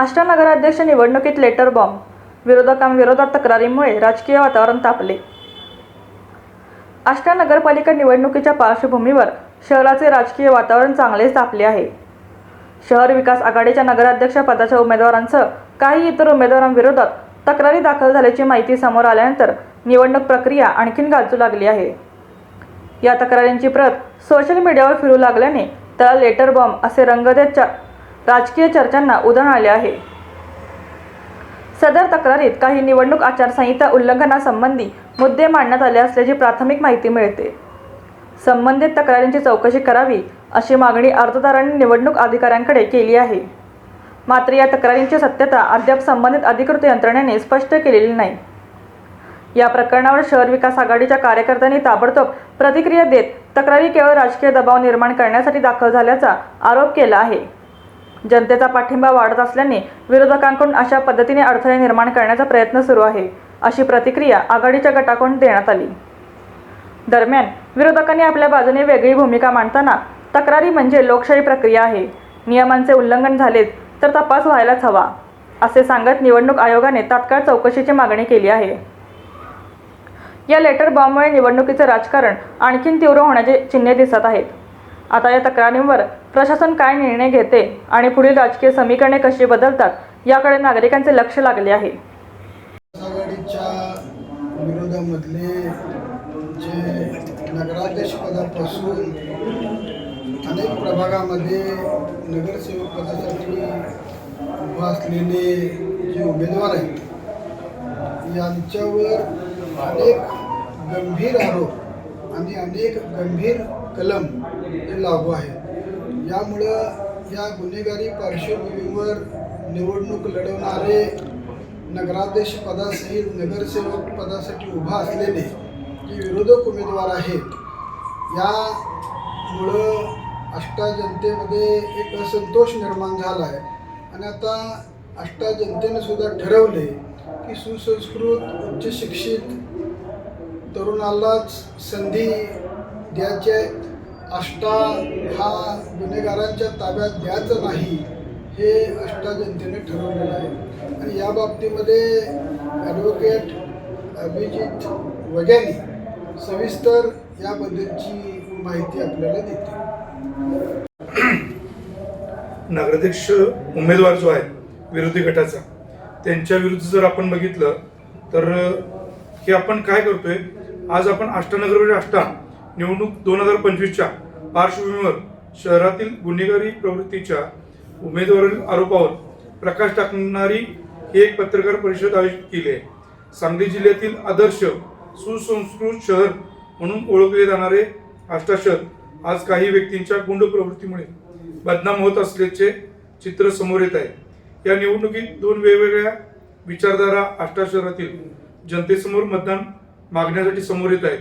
आष्टा नगराध्यक्ष निवडणुकीत letter bomb, विरोधकांविरोधात तक्रारीमुळे राजकीय वातावरण तापले. आष्टा नगरपालिका निवडणुकीच्या पार्श्वभूमीवर शहराचे राजकीय वातावरण चांगलेच तापले आहे. शहर विकास आघाडीच्या नगराध्यक्ष पदाच्या उमेदवारांसह काही इतर उमेदवारांविरोधात तक्रारी दाखल झाल्याची माहिती समोर आल्यानंतर निवडणूक प्रक्रिया आणखीन गाजू लागली आहे. या तक्रारींची प्रत सोशल मीडियावर फिरू लागल्याने त्याला लेटर बॉम्ब असे रंग देत राजकीय चर्चांना उधाण आले आहे. सदर तक्रारीत काही निवडणूक आचारसंहिता उल्लंघनासंबंधी मुद्दे मांडण्यात आले असल्याची प्राथमिक माहिती मिळते. संबंधित तक्रारींची चौकशी करावी अशी मागणी अर्जदारांनी निवडणूक अधिकाऱ्यांकडे केली आहे. मात्र या तक्रारींची सत्यता अद्याप संबंधित अधिकृत यंत्रणेने स्पष्ट केलेली नाही. या प्रकरणावर शहर विकास आघाडीच्या कार्यकर्त्यांनी ताबडतोब प्रतिक्रिया देत तक्रारी केवळ राजकीय दबाव निर्माण करण्यासाठी दाखल झाल्याचा आरोप केला आहे. जनतेचा पाठिंबा वाढत असल्याने विरोधकांकडून अशा पद्धतीने अडथळे निर्माण करण्याचा प्रयत्न सुरू आहे, अशी प्रतिक्रिया आघाडीच्या गटाकडून देण्यात आली. दरम्यान विरोधकांनी आपल्या बाजूने वेगळी भूमिका मांडताना तक्रारी म्हणजे लोकशाही प्रक्रिया आहे, नियमांचे उल्लंघन झालेच तर तपास व्हायलाच हवा, असे सांगत निवडणूक आयोगाने तात्काळ चौकशीची मागणी केली आहे. या लेटर बॉम्बमुळे निवडणुकीचे राजकारण आणखीन तीव्र होण्याचे चिन्हे दिसत आहेत. आता या तक्रारींवर प्रशासन काय निर्णय घेते आणि पुढील राजकीय समीकरणे कशी बदलतात याकडे नागरिकांचे लक्ष लागले आहे. आघाडीच्या विरोधामधले जे नगराध्यक्ष पदापासून अनेक प्रभागामध्ये नगरसेवक पदासाठी उभा असलेले जे उमेदवार आहेत यांच्यावर अनेक गंभीर आरोप आणि अनेक गंभीर कलम हे लागू आहेत. यामुळं या गुन्हेगारी पार्श्वभूमीवर निवडणूक लढवणारे नगराध्यक्ष पदासहित नगरसेवक पदासाठी उभा असलेले जे विरोधक उमेदवार आहेत यामुळं आष्टा जनतेमध्ये एक असंतोष निर्माण झाला आहे. आणि आता आष्टा जनतेने सुद्धा ठरवले की सुसंस्कृत उच्च शिक्षित तरुणालाच संधी द्यायची आहे. आष्टा हा गुन्हेगारांच्या ताब्यात द्यायचं नाही हे आष्टा जनतेने ठरवलेलं आहे. आणि या बाबतीमध्ये ॲडव्होकेट अभिजित वग्यानी सविस्तर याबद्दलची माहिती आपल्याला देते. नगराध्यक्ष उमेदवार जो आहे विरोधी गटाचा, त्यांच्या विरुद्ध जर आपण बघितलं तर हे आपण काय करतोय, आज आपण आष्टा नगर आष्टा निवडणूक 2025च्या पार्श्वभूमीवर शहरातील गुन्हेगारी प्रवृत्तीच्या उमेदवारी आरोपावर प्रकाश टाकणारी ही एक पत्रकार परिषद आयोजित केली आहे. सांगली जिल्ह्यातील आदर्श सुसंस्कृत शहर म्हणून ओळखले जाणारे आष्टा शहर आज काही व्यक्तींच्या गुंड प्रवृत्तीमुळे बदनाम होत असल्याचे चित्र समोर येत आहे. या निवडणुकीत दोन वेगवेगळ्या विचारधारा आष्टा शहरातील जनतेसमोर मतदान मागण्यासाठी समोर येत आहेत.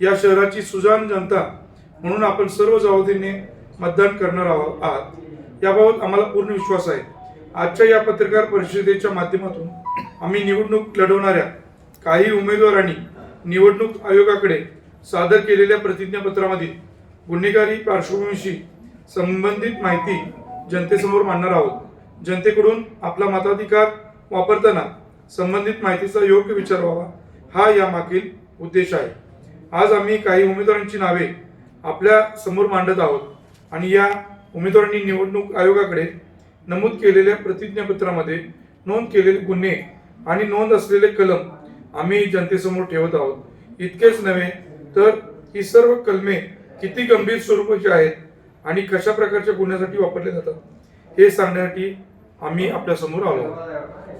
या शहराची सुजाण जनता म्हणून आपण सर्व जबाबदारीने मतदान करणार आहात, याबाबत आम्हाला पूर्ण विश्वास आहे. आजच्या या पत्रकार परिषदेच्या माध्यमातून आम्ही निवडणूक लढवणाऱ्या काही उमेदवारांनी निवडणूक आयोगाकडे सादर केलेल्या प्रतिज्ञापत्रामधील गुन्हेगारी पार्श्वभूमीशी संबंधित माहिती जनतेसमोर मांडणार आहोत. जनतेकडून आपला मताधिकार वापरताना संबंधित माहितीचा योग्य विचार व्हावा, हा यामागील उद्देश आहे. आज आम्ही काही उमेदवारांची नावे आपल्या समोर मांडत आहोत आणि या उमेदवारांनी निवडणूक आयोगाकडे नमूद केलेल्या प्रतिज्ञापत्रामध्ये नोंद केलेले गुन्हे आणि नोंद असलेले कलम आम्ही जनतेसमोर ठेवत आहोत. इतकेच नव्हे तर ही सर्व कलमे किती गंभीर स्वरूपाची आहेत आणि कशा प्रकारच्या गुन्ह्यासाठी वापरले जातात हे सांगण्यासाठी आम्ही आपल्या समोर आलो.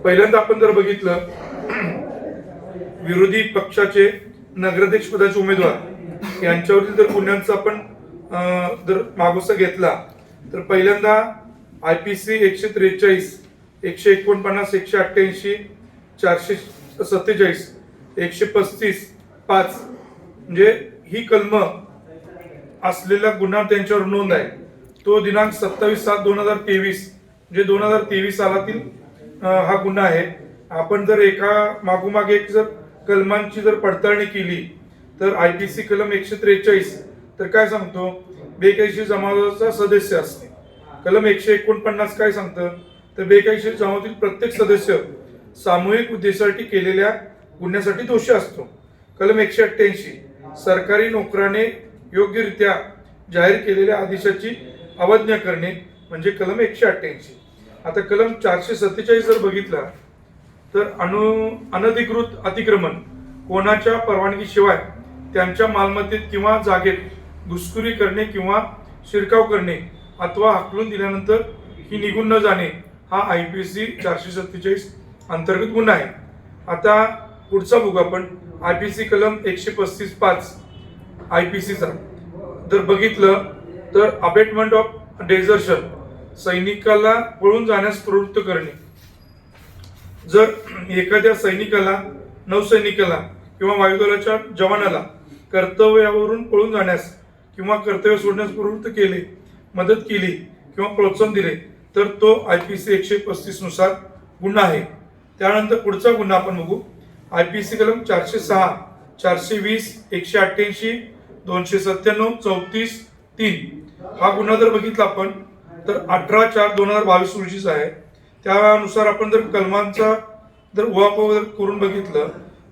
पहिल्यांदा आपण जर बघितलं, विरोधी पक्षाचे नगराध्यक्ष पदाचे उमेदवार यांच्यावरील जर गुन्ह्यांचा आपण जर मागोसा घेतला तर पहिल्यांदा IPC 143, 149, 188, 447, 135, 5 म्हणजे ही कलम असलेला गुन्हा त्यांच्यावर नोंद आहे. तो दिनांक 27/7/2023 म्हणजे 2023 सालातील हा गुन्हा आहे. आपण जर एका मागोमाग एक जर कलमांची जर पडताळणी केली तर IPC कलम 143 तर काय सांगतो, बेकायदेशीर जमावाचा सदस्य असणे. कलम 149 काय सांगतं, तर बेकायदेशीर जमावातील प्रत्येक सदस्य सामूहिक उद्देशासाठी केलेल्या गुन्ह्यासाठी दोषी असतो. कलम 188 सरकारी नोकराने योग्यरित्या जाहीर केलेल्या आदेशाची अवज्ञा करणे म्हणजे कलम 188. आता कलम 447 जर बघितला तर अनधिकृत अतिक्रमण कोणाच्या परवानगीशिवाय त्यांच्या मालमत्तेत किंवा जागेत घुसखोरी करणे किंवा शिरकाव करणे अथवा हाकलून दिल्यानंतर ही निघून न जाणे हा IPC 447 अंतर्गत गुन्हा आहे. आता पुढचा बघू आपण IPC कलम 135(5) IPCचा जर बघितलं तर अबेटमेंट ऑफ डेझर्शन सैनिकाला पळून जाण्यास प्रवृत्त करणे. जर एखाद्या सैनिकाला, नौसैनिकाला किंवा वायुदलाच्या जवानाला कर्तव्यावरून पळून जाण्यास किंवा कर्तव्य सोडण्यास प्रवृत्त केले, मदत केली किंवा प्रोत्साहन दिले तर तो IPC 135 नुसार गुन्हा आहे. त्यानंतर पुढचा गुन्हा आपण बघू IPC कलम 406, 420, 188, 297, 34(3) हा गुन्हा जर बघितला आपण तर 18/4/2022 रोजीचा आहे. त्यानुसार आपण जर कलमांचा जर उहापोह करून बघितलं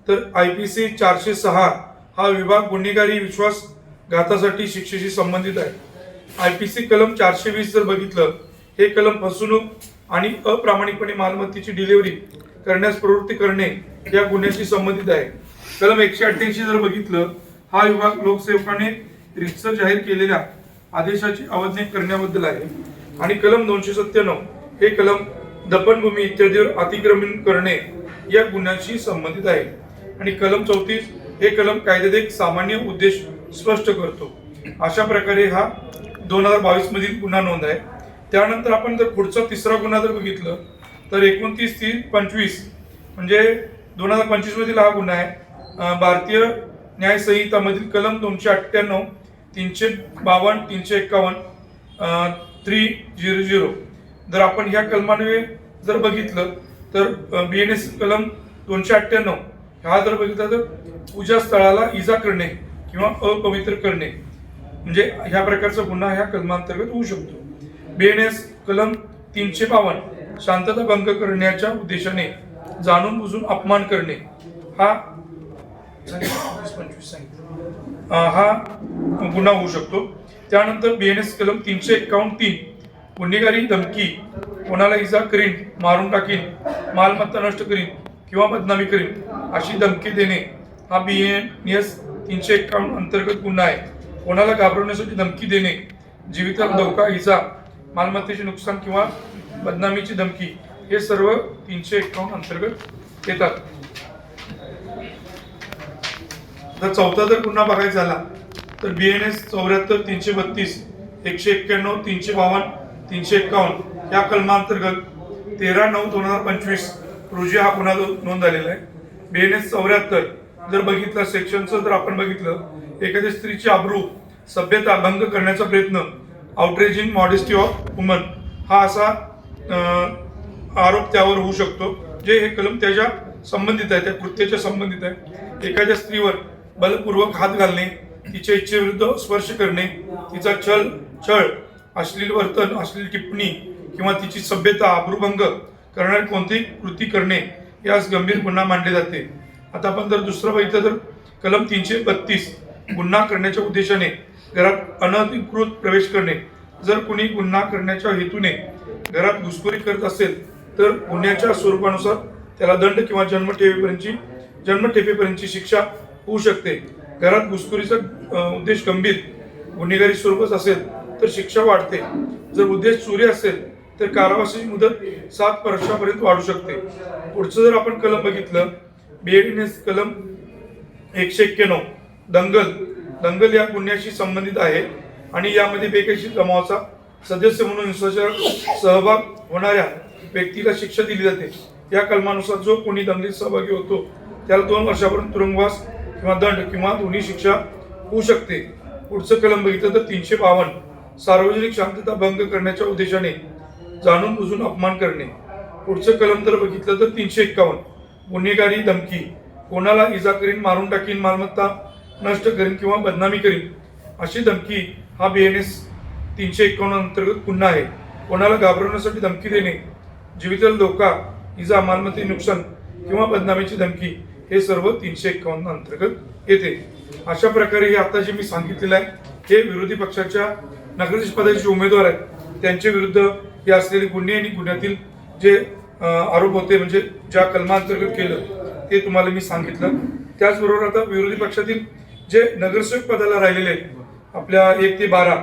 तर IPC 406 हा विभाग गुन्हेगारी विश्वासघातासाठी शिक्षेशी संबंधित आहे. IPC कलम 420 जर बघितलं हे कलम फसवणूक आणि अप्रामाणिकपणे मालमत्तेची डिलिव्हरी करण्यास प्रवृत्ती करणे या गुन्ह्याशी संबंधित आहे. कलम 188 जर बघितलं हा विभाग लोकसेवकाने रितसर जाहीर केलेल्या आदेशाची अवज्ञा करण्याबद्दल आहे. आणि कलम 297 हे कलम दफनभूमी इत्यादीवर अतिक्रमण करणे या गुन्ह्याशी संबंधित आहे. आणि कलम 34 हे कलम कायद्यात एक सामान्य उद्देश स्पष्ट करतो. अशा प्रकारे हा 2022 मधील गुन्हा नोंद आहे. त्यानंतर आपण जर पुढचा तिसरा गुन्हा जर बघितलं तर 29/3/25 म्हणजे 2025 मधील हा गुन्हा आहे. भारतीय न्याय संहिता मधील कलम 298, 352, 351, 300 जर आपण ह्या कलमाने जर बघितलं तर BNS कलम 298 हा जर बघितला तर पूजा स्थळाला इजा करणे किंवा अपवित्र करणे म्हणजे ह्या प्रकारचा गुन्हा ह्या कलमांतर्गत होऊ शकतो. BNS कलम 352 शांतता भंग करण्याच्या उद्देशाने जाणून बुजून अपमान करणे हा गुन्हा होऊ शकतो. त्यानंतर BNS कलम 351(3) गुन्हेगारी धमकी कोणाला इजा करीन, मारून टाकीन, मालमत्ता नष्ट करीन किंवा बदनामी करीन अशी धमकी देणे हा BNS 351 अंतर्गत गुन्हा आहे. कोणाला घाबरवण्यासाठी धमकी देणे, जीविताला धोका, इजा, मालमत्तेचे नुकसान किंवा बदनामीची धमकी हे सर्व 351 अंतर्गत येतात. जर चौथा जर गुन्हा बघायचा झाला तर BNS 74, 332, 191, 352, 351 या कलमांतर्गत 13/9/2025 रोजी हा गुन्हा नोंद झालेला आहे. BNS 74 जर बघितलं सेक्शनचं जर आपण बघितलं एखाद्या स्त्रीची आबरू, सभ्यता भंग करण्याचा प्रयत्न, आउटरेजिंग मॉडेस्टी ऑफ वुमन हा असा आरोप त्यावर होऊ शकतो जे हे कलम त्याच्या संबंधित आहे, त्या कृत्याच्या संबंधित आहे. एखाद्या स्त्रीवर बलपूर्वक हात घालणे, तिच्या इच्छेविरुद्ध स्पर्श करणे, तिचा छळ, अश्लील वर्तन, अश्लील टिप्पणी किंवा तिची सभ्यता, आबरूभंग करणारी कोणतीही कृती करणे यास गंभीर गुन्हा मानले जाते. आता आपण जर दुसरं बघितलं तर कलम 332 गुन्हा करण्याच्या उद्देशाने घरात अनधिकृत प्रवेश करणे. जर कुणी गुन्हा करण्याच्या हेतूने घरात घुसखोरी करत असेल तर गुन्ह्याच्या स्वरूपानुसार त्याला दंड किंवा जन्मठेपेपर्यंतची शिक्षा होऊ शकते. घरात घुसखोरीचा उद्देश गंभीर गुन्हेगारी स्वरूपात असेल तर शिक्षा वाढते. जर उद्देश चोरी असेल तर कारावासाची मुदत 7 वर्षापर्यंत वाढू शकते. पुढचं जर आपण कलम बघितलं BNS कलम 191 दंगल या गुन्ह्याशी संबंधित आहे आणि यामध्ये बेकायदेशीर जमावाचा सदस्य म्हणून हिंसाचार सहभाग होणाऱ्या व्यक्तीला शिक्षा दिली जाते. या कलमानुसार जो कोणी दंगलीत सहभागी होतो त्याला 2 वर्षापर्यंत तुरुंगवास किंवा दंड किंवा दोन्ही शिक्षा होऊ शकते. पुढचं कलम बघितलं तर 352 सार्वजनिक शांतता भंग करण्याच्या उद्देशाने जाणून बुजून अपमान करणे. पुढचं कलम जर बघितलं तर 351 गुन्हेगारी धमकी कोणाला इजा करीन, मारून टाकीन, मालमत्ता नष्ट करीन किंवा बदनामी करीन अशी धमकी हा BNS 351 अंतर्गत गुन्हा आहे. कोणाला घाबरवण्यासाठी धमकी देणे, जीवितल धोका, इजा, मालमत्ते नुकसान किंवा बदनामीची धमकी हे सर्व 351 अंतर्गत येते. अशा प्रकारे हे आता जे मी सांगितलेलं आहे हे विरोधी पक्षाच्या नगराध्यक्ष पदाचे जे उमेदवार आहेत त्यांच्या विरुद्ध हे असलेले गुन्हे आणि गुन्ह्यातील जे आरोप होते म्हणजे ज्या कलमांतर्गत केलं ते तुम्हाला मी सांगितलं. त्याचबरोबर आता विरोधी पक्षातील जे नगरसेवक पदाला राहिलेले आहेत आपल्या 1 ते 12